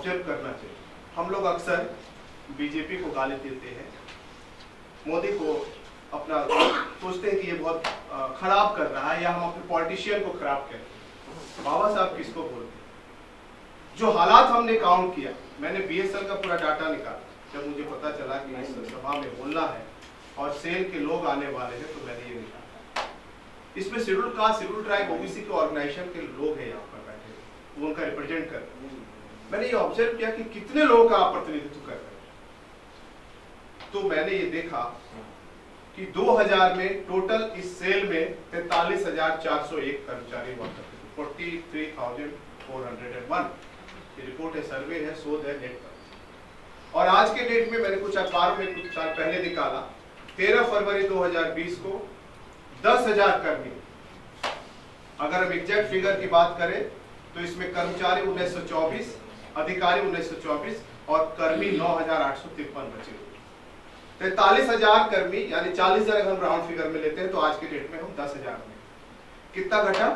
Observe करना चाहिए। हम लोग अक्सर बीजेपी को गाली देते हैं, मोदी को अपना सोचते हैं कि ये बहुत खराब कर रहा है, या हम अपने पॉलिटिशियन को खराब कहते हैं। बाबा साहब किसको बोलते हैं? जो हालात हमने काउंट किया, मैंने बीएसएल का पूरा डाटा निकाला जब मुझे पता चला कि इस सभा में बोलना है और सेल के लोग आने वाले हैं, तो मैंने ये निकाला। इसमें schedule caste, schedule tribe, OBC के ऑर्गेनाइजेशन के लोग हैं यहाँ पर बैठे, वो उनका रिप्रेजेंट कर रहे हैं। मैंने ये ऑब्जर्व किया कि कितने लोगों का आप प्रतिनिधित्व कर रहे हैं। तो मैंने ये देखा कि 2000 में टोटल इस सेल में 43,401 कर्मचारी हुआ करते थे, 43,401। ये रिपोर्ट है, सर्वे है, शोध है नेट पर। और आज के डेट में मैंने कुछ अखबारों में कुछ साल पहले निकाला, 13 फरवरी 2020 को 10,000 कर्मी। अगर हम एग्जैक्ट फिगर की बात करें तो इसमें कर्मचारी 1924, अधिकारी 1924 और कर्मी 9,853 बचे हुए। 43,000 कर्मी, यानी 40,000 अगर हम राउंड फिगर में लेते हैं तो आज के डेट में हम 10,000 में कितना घटा?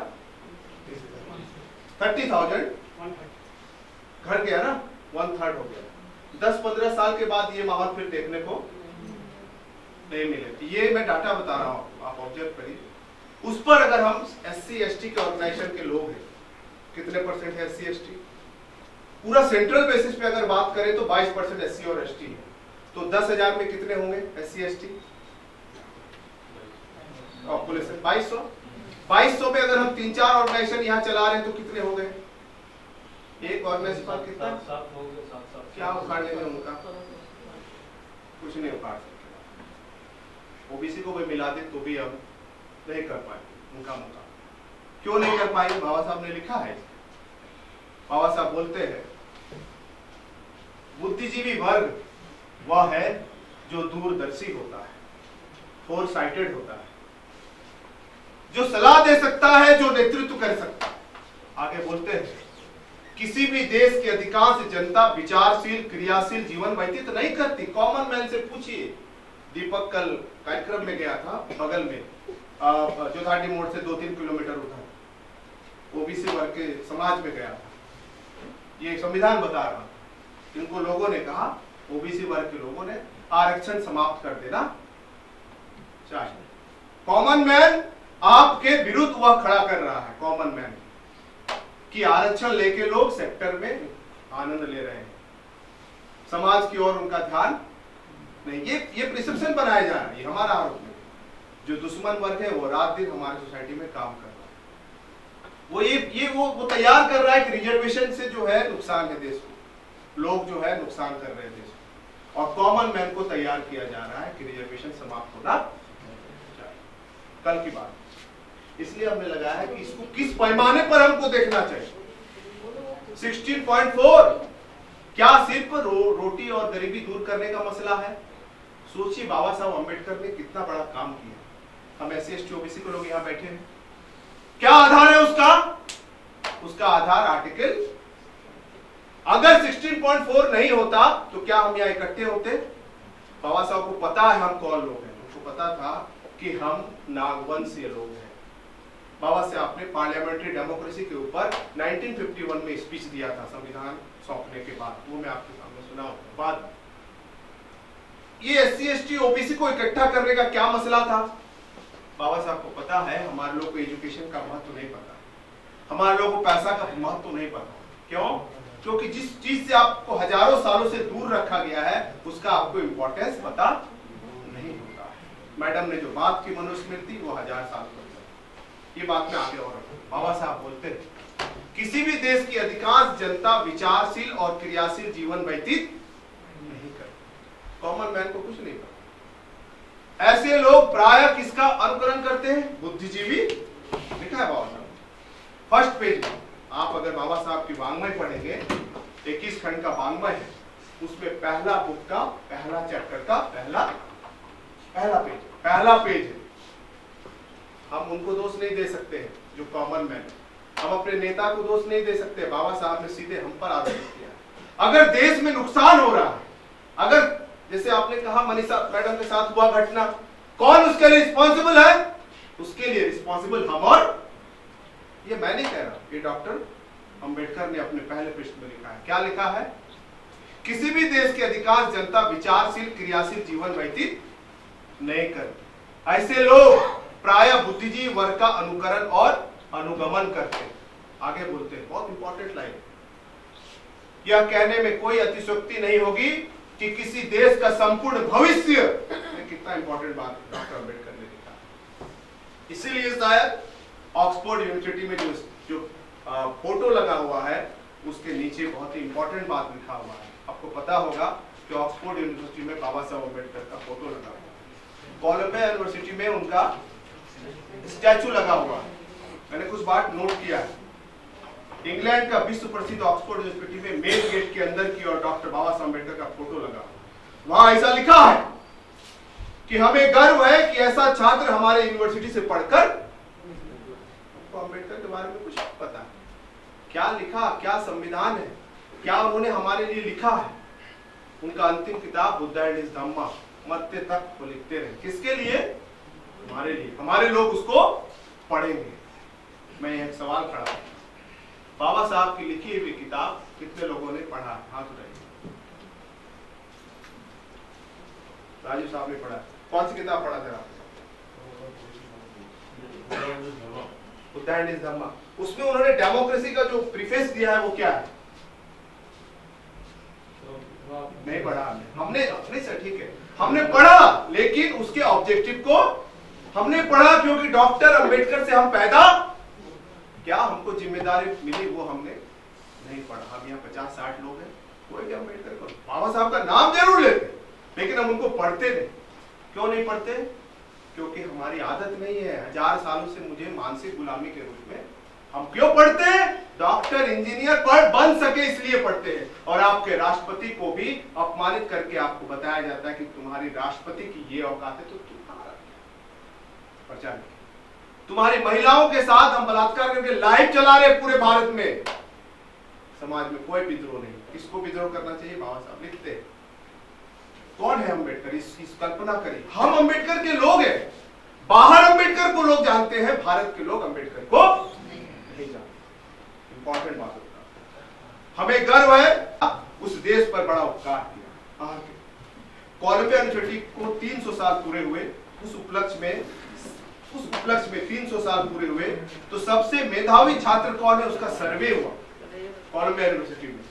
30,000 घट गया ना, 1/3 हो गया। 10-15 साल के बाद ये माहौल फिर देखने को नहीं मिले। ये मैं डाटा बता रहा हूँ, आप ऑब्जर्व करिए। उस पर अगर हम SC ST के ऑर्गेनाइजेशन के लोग हैं, कितने परसेंट है SC ST? पूरा सेंट्रल बेसिस पे अगर बात करें तो 22% SC और ST है। तो 10,000 में कितने होंगे SC ST? पॉपुलेशन 2200 में अगर हम 3-4 ऑर्गेनाइजेशन यहाँ चला रहे हैं तो कितने हो गए? एक ऑर्गेनाइजेशन पर कितना? क्या उखाड़ लेंगे उनका? कुछ नहीं उखाड़ सकते। ओबीसी को भी मिला दे तो भी हम नहीं कर पाएंगे उनका मुकाबला। क्यों नहीं कर पाएंगे? बाबा साहब ने लिखा है। बाबा साहब बोलते हैं, बुद्धिजीवी वर्ग वह है जो दूरदर्शी होता है, फोर साइटेड होता है, जो सलाह दे सकता है, जो नेतृत्व कर सकता है। आगे बोलते हैं, किसी भी देश की अधिकांश जनता विचारशील क्रियाशील जीवन व्यतीत नहीं करती। कॉमन मैन से पूछिए। दीपक कल कार्यक्रम में गया था, बगल में जोधाटी मोड़ से 2-3 किलोमीटर उधर ओबीसी वर्ग के समाज में गया था। ये संविधान बता रहा, इनको लोगों ने कहा, ओबीसी वर्ग के लोगों ने, आरक्षण समाप्त कर देना चाहिए। कॉमन मैन आपके विरुद्ध वह खड़ा कर रहा है, कॉमन मैन, कि आरक्षण लेके लोग सेक्टर में आनंद ले रहे हैं, समाज की ओर उनका ध्यान नहीं। ये प्रिसेप्शन बनाया जा रहा है, ये हमारा आरोप है। जो दुश्मन वर्ग है वो रात दिन हमारी सोसाइटी में काम कर रहा है। वो तैयार कर रहा है कि रिजर्वेशन से जो है नुकसान है देश को, लोग जो है नुकसान कर रहे हैं देश को, और कॉमन मैन को तैयार किया जा रहा है कि रिजर्वेशन समाप्त होना चाहिए। कल की बात, इसलिए हमने लगाया है कि इसको किस पैमाने पर हमको देखना चाहिए। 16.4 क्या सिर्फ रोटी और गरीबी दूर करने का मसला है? सोचिए, बाबा साहब अम्बेडकर ने कितना बड़ा काम किया। हम SC ST OBC को लोग यहाँ बैठे हैं, क्या आधार है उसका? उसका आधार आर्टिकल। अगर 16.4 नहीं होता तो क्या हम यहाँ इकट्ठे होते? बाबा साहब को पता है हम कौन लोग हैं, उनको पता था कि हम नागवंशीय लोग हैं। बाबा से आपने पार्लियामेंट्री डेमोक्रेसी के ऊपर 1951 में स्पीच दिया था, संविधान सौंपने के बाद, वो मैं आपके सामने सुनाऊं बाद। ये SC ST OBC को इकट्ठा करने का क्या मसला था? बाबा साहब को पता है हमारे लोग को एजुकेशन का महत्व नहीं पता, हमारे लोग को पैसा का महत्व नहीं पता। क्यों? क्योंकि जिस चीज से आपको हजारों सालों से दूर रखा गया है उसका आपको इंपॉर्टेंस पता नहीं होता। मैडम ने जो बात की मनुस्मृति, वो 1000 साल पर, ये बात में आगे और बाबा साहब बोलते हैं, किसी भी देश की अधिकांश जनता विचारशील और क्रियाशील जीवन व्यतीत नहीं करती। कॉमन मैन को कुछ नहीं पता। ऐसे लोग प्रायः किसका अनुकरण करते हैं? बुद्धिजीवी। लिखा है बाबा साहब फर्स्ट पेज में। आप अगर बाबा साहब की वाङ्मय पढ़ेंगे, 21 खंड का वाङ्मय है, उसमें पहला बुक का पहला चैप्टर का पहला पेज है। हम उनको दोष नहीं दे सकते हैं जो कॉमन मैन, हम अपने नेता को दोष नहीं दे सकते। बाबा साहब ने सीधे हम पर आरोप किया। अगर देश में नुकसान हो रहा है, अगर जैसे आपने कहा मनीषा मैडम के साथ हुआ घटना, कौन उसके लिए रिस्पॉन्सिबल है? उसके लिए रिस्पॉन्सिबल हम, और ये मैं नहीं कह रहा, ये डॉक्टर अंबेडकर ने अपने पहले पृष्ठ में लिखा है। क्या लिखा है? किसी भी देश की अधिकांश जनता विचारशील क्रियाशील जीवन व्यतीत नहीं करती। ऐसे लोग प्रायः बुद्धिजीवी वर्ग का अनुकरण और अनुगमन करते हैं। आगे बोलते हैं, बहुत इंपॉर्टेंट लाइन, यह कहने में कोई अतिशयोक्ति नहीं होगी कि किसी देश का संपूर्ण भविष्य, कितना इंपॉर्टेंट बात डॉक्टर अंबेडकर ने लिखा। इसीलिए शायद ऑक्सफोर्ड यूनिवर्सिटी में जो फोटो लगा हुआ है उसके नीचे बहुत ही इंपॉर्टेंट बात लिखा हुआ है। आपको पता होगा कि ऑक्सफोर्ड यूनिवर्सिटी में बाबा साहब अंबेडकर का फोटो लगा हुआ है, कोलंबिया यूनिवर्सिटी में उनका स्टैचू लगा हुआ है। मैंने कुछ बात नोट किया है। इंग्लैंड का विश्व प्रसिद्ध ऑक्सफोर्ड यूनिवर्सिटी में मेन गेट के अंदर की ओर डॉक्टर बाबा साहब अंबेडकर का फोटो लगा हुआ है। वहां ऐसा लिखा है कि हमें गर्व है कि ऐसा छात्र हमारे यूनिवर्सिटी से पढ़कर, तो अंबेडकर के बारे में कुछ पता है, क्या लिखा, क्या संविधान है, क्या उन्होंने हमारे लिए लिखा है। उनका अंतिम किताब बुद्ध एंड हिज धम्मा, मरते तक वो लिखते रहे। किसके लिए? हमारे लिए। हमारे लोग उसको पढ़ेंगे। मैं एक सवाल खड़ा हूं, बाबा साहब की लिखी हुई किताब कितने लोगों ने पढ़ा? हाथ उठाइए। राजू साहब ने पढ़ा। कौन सी किताब पढ़ा था? बुद्ध एंड हिज धम्मा। उसमें उन्होंने डेमोक्रेसी का जो प्रीफेस दिया है वो क्या है? नहीं पढ़ा हमने सर, ठीक है, हमने पढ़ा, लेकिन उसके ऑब्जेक्टिव को हमने पढ़ा क्योंकि डॉक्टर अंबेडकर से हम पैदा, क्या हमको जिम्मेदारी मिली वो हमने नहीं पढ़ा। हम यहाँ 50-60 लोग हैं, कोई भी अंबेडकर को, बाबा साहब का नाम जरूर लेते लेकिन हम उनको पढ़ते नहीं। क्यों नहीं पढ़ते? क्योंकि हमारी आदत नहीं है। 1000 सालों से मुझे मानसिक गुलामी के रूप में हम क्यों पढ़ते हैं? डॉक्टर इंजीनियर पढ़ बन सके इसलिए पढ़ते हैं। और आपके राष्ट्रपति को भी अपमानित करके आपको बताया जाता है कि तुम्हारी राष्ट्रपति की ये औकात है तो तुम्हारा प्रचार, तुम्हारी महिलाओं के साथ हम बलात्कार करके लाइव चला रहे पूरे भारत में। समाज में कोई विद्रोह नहीं। किसको विद्रोह करना चाहिए? बाबा साहब लिखते हैं। कौन है अंबेडकर? इस कल्पना करिए, हम अंबेडकर के लोग हैं। बाहर अंबेडकर को लोग जानते हैं, भारत के लोग अंबेडकर को नहीं जानते। इंपॉर्टेंट बात होता है। हमें गर्व है उस देश पर बड़ा उपकार किया। कोलंबिया यूनिवर्सिटी को 300 साल पूरे हुए। उस उपलक्ष्य में 300 साल पूरे हुए तो सबसे मेधावी छात्र कौन है उसका सर्वे हुआ। कोलंबिया यूनिवर्सिटी में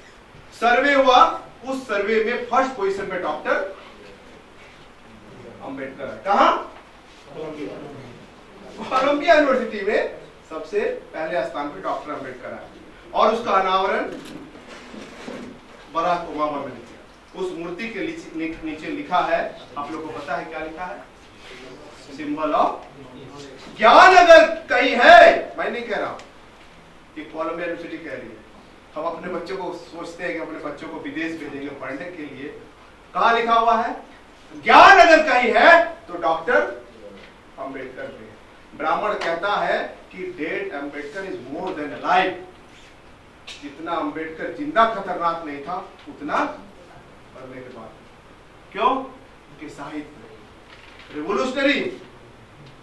सर्वे हुआ, उस सर्वे में फर्स्ट पोजीशन पे डॉक्टर अंबेडकर है। कहां? कोलंबिया यूनिवर्सिटी में सबसे पहले स्थान पे डॉक्टर अंबेडकर है। और उसका अनावरण बराक ओबामा ने किया। उस मूर्ति के नीचे लिखा है, आप लोगों को पता है क्या लिखा है? सिंबल ऑफ ज्ञान अगर कहीं है, मैं नहीं कह रहा, ये कोलंबिया यूनिवर्सिटी कह रही है। हम अपने बच्चों को सोचते हैं कि अपने बच्चों को विदेश भेजेंगे पढ़ने के लिए। कहां लिखा हुआ है? ज्ञान अगर कहीं है तो डॉक्टर अंबेडकर पे। ब्राह्मण कहता है कि dead Ambedkar is more than alive. जितना अंबेडकर जिंदा खतरनाक नहीं था उतना मरने के बाद। क्यों? क्योंकि साहित्य रिवोल्यूशनरी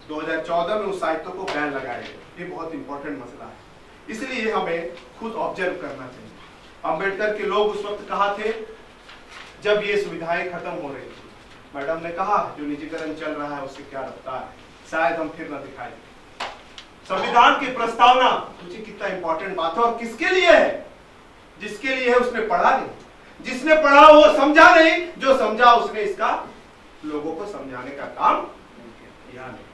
2014 में उस साहित्य को बैन लगाया गया। ये बहुत इंपॉर्टेंट मसला है, इसलिए हमें खुद ऑब्जर्व करना चाहिए। अंबेडकर के लोग उस वक्त कहाँ थे जब ये सुविधाएं खत्म हो रही थी? मैडम ने कहा जो निजीकरण चल रहा है उससे क्या रफ्तार है, शायद हम फिर न दिखाई। संविधान की प्रस्तावना मुझे कितना इंपॉर्टेंट बात है और किसके लिए है? जिसके लिए है उसने पढ़ा नहीं, जिसने पढ़ा वो समझा नहीं, जो समझा उसने इसका लोगों को समझाने का काम किया नहीं।